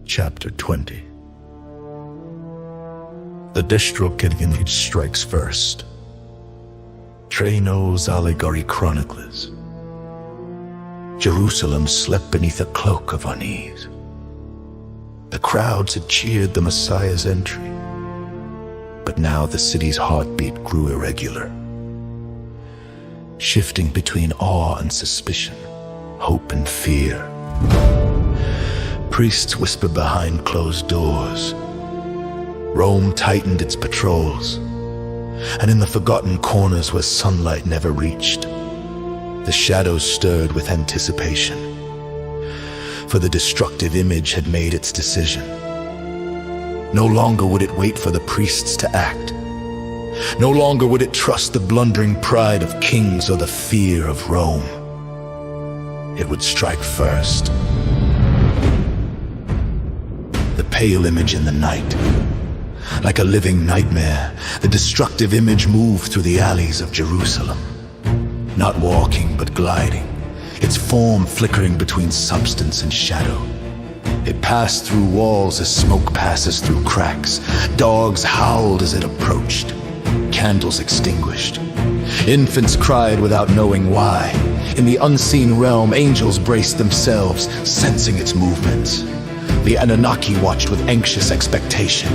Chapter 20. The destructive image strikes first. Trey knows Allegory CHRONICLES. Jerusalem slept beneath a cloak of unease. The crowds had cheered the Messiah's entry, but now the city's heartbeat grew irregular, shifting between awe and suspicion, hope and fear. Priests whispered behind closed doors. Rome tightened its patrols, and in the forgotten corners where sunlight never reached, the shadows stirred with anticipation. For the destructive image had made its decision. No longer would it wait for the priests to act. No longer would it trust the blundering pride of kings or the fear of Rome. It would strike first. The pale image in the night. Like a living nightmare, the destructive image moved through the alleys of Jerusalem. Not walking, but gliding, its form flickering between substance and shadow. It passed through walls as smoke passes through cracks. Dogs howled as it approached. Candles extinguished. Infants cried without knowing why. In the unseen realm, angels braced themselves, sensing its movements. The Anunnaki watched with anxious expectation.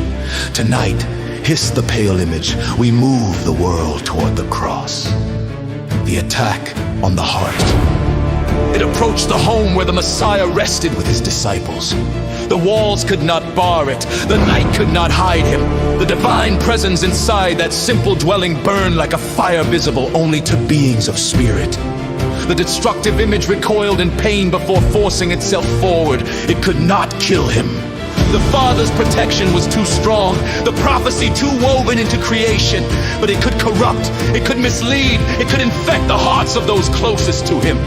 Tonight, hissed the pale image, we move the world toward the cross. The attack on the heart. It approached the home where the Messiah rested with his disciples. The walls could not bar it. The night could not hide him. The divine presence inside that simple dwelling burned like a fire visible only to beings of spirit. The destructive image recoiled in pain before forcing itself forward. It could not kill him. The Father's protection was too strong, the prophecy too woven into creation. But it could corrupt, it could mislead, it could infect the hearts of those closest to him.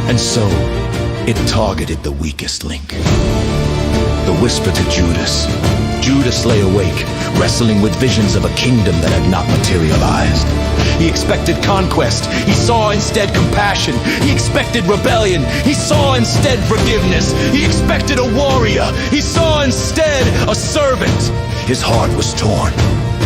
And so, it targeted the weakest link. The whisper to Judas. Judas lay awake, wrestling with visions of a kingdom that had not materialized. He expected conquest. He saw instead compassion. He expected rebellion. He saw instead forgiveness. He expected a warrior. He saw instead a servant. His heart was torn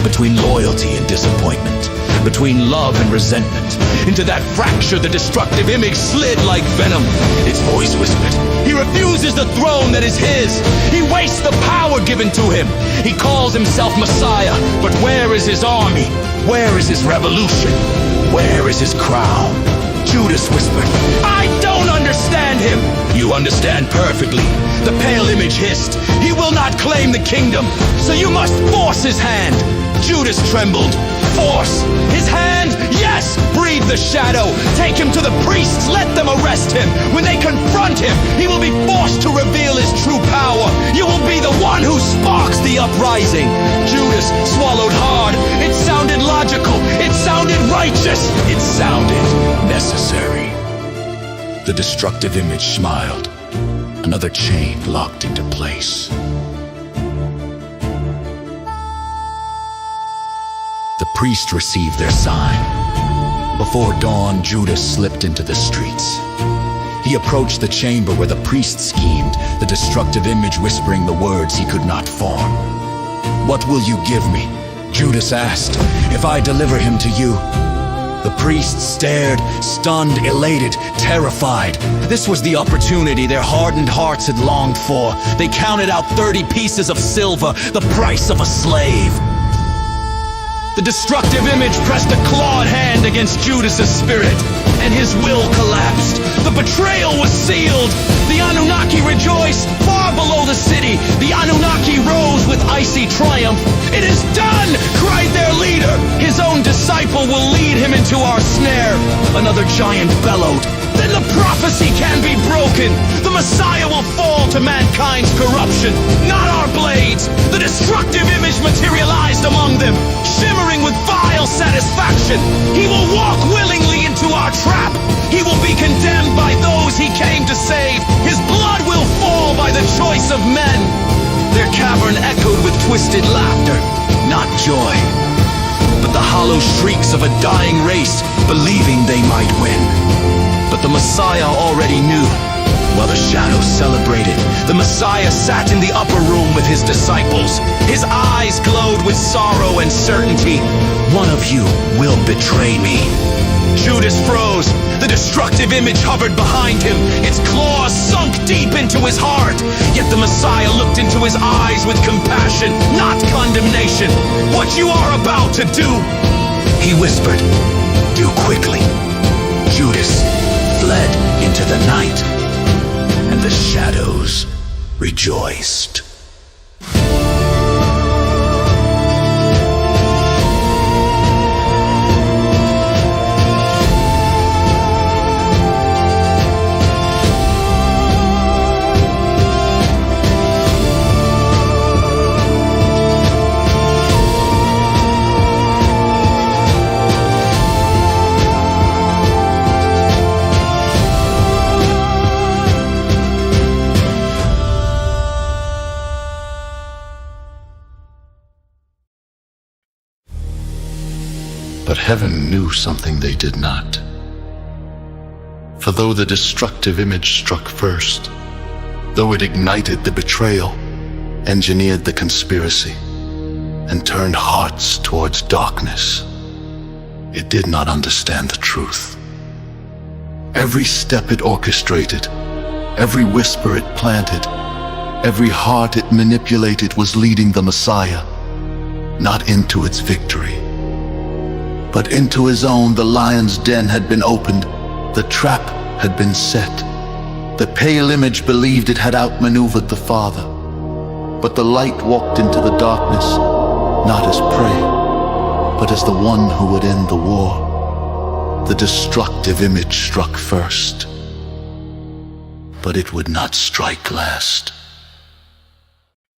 between loyalty and disappointment, between love and resentment. Into that fracture, the destructive image slid like venom. Its voice whispered, he refuses the throne that is his. He wastes the power given to him. He calls himself Messiah, but where is his army? Where is his revolution? Where is his crown? Judas whispered, I don't understand him. You understand perfectly. The pale image hissed, he will not claim the kingdom, so you must force his hand. Judas trembled. Force his hand? Yes! Breathe the shadow. Take him to the priests. Let them arrest him. When they confront him, he will be forced to reveal his true power. You will be the one who sparks the uprising. Judas swallowed hard. It sounded logical. It sounded righteous. It sounded necessary. The destructive image smiled. Another chain locked into place. The priest received their sign. Before dawn, Judas slipped into the streets. He approached the chamber where the priest schemed, the destructive image whispering the words he could not form. What will you give me? Judas asked. If I deliver him to you. The priest stared, stunned, elated, terrified. This was the opportunity their hardened hearts had longed for. They counted out 30 pieces of silver, the price of a slave. The destructive image pressed a clawed hand against Judas's spirit, and his will collapsed. The betrayal was sealed. The Anunnaki rejoiced far below the city. The Anunnaki rose with icy triumph. It is done, cried their leader. His own disciple will lead him into our snare. Another giant bellowed. Then the prophecy can be broken. The Messiah will fall to mankind's corruption, not our blades. The destructive image materialized among them, shimmering with vile satisfaction. He will walk willingly into our trap. He will be condemned by those he came to save. His blood will fall by the choice of men. Their cavern echoed with twisted laughter, not joy, but the hollow shrieks of a dying race, believing they might win. But the Messiah already knew. While the shadows celebrated, the Messiah sat in the upper room with his disciples. His eyes glowed with sorrow and certainty. One of you will betray me. Judas froze. The destructive image hovered behind him, its claws sunk deep into his heart. Yet the Messiah looked into his eyes with compassion, not condemnation. What you are about to do, he whispered, do quickly. Judas fled into the night, and the shadows rejoiced. But heaven knew something they did not. For though the destructive image struck first, though it ignited the betrayal, engineered the conspiracy, and turned hearts towards darkness, it did not understand the truth. Every step it orchestrated, every whisper it planted, every heart it manipulated was leading the Messiah, not into its victory, but into his own. The lion's den had been opened, the trap had been set. The pale image believed it had outmaneuvered the Father, but the light walked into the darkness, not as prey, but as the one who would end the war. The destructive image struck first, but it would not strike last.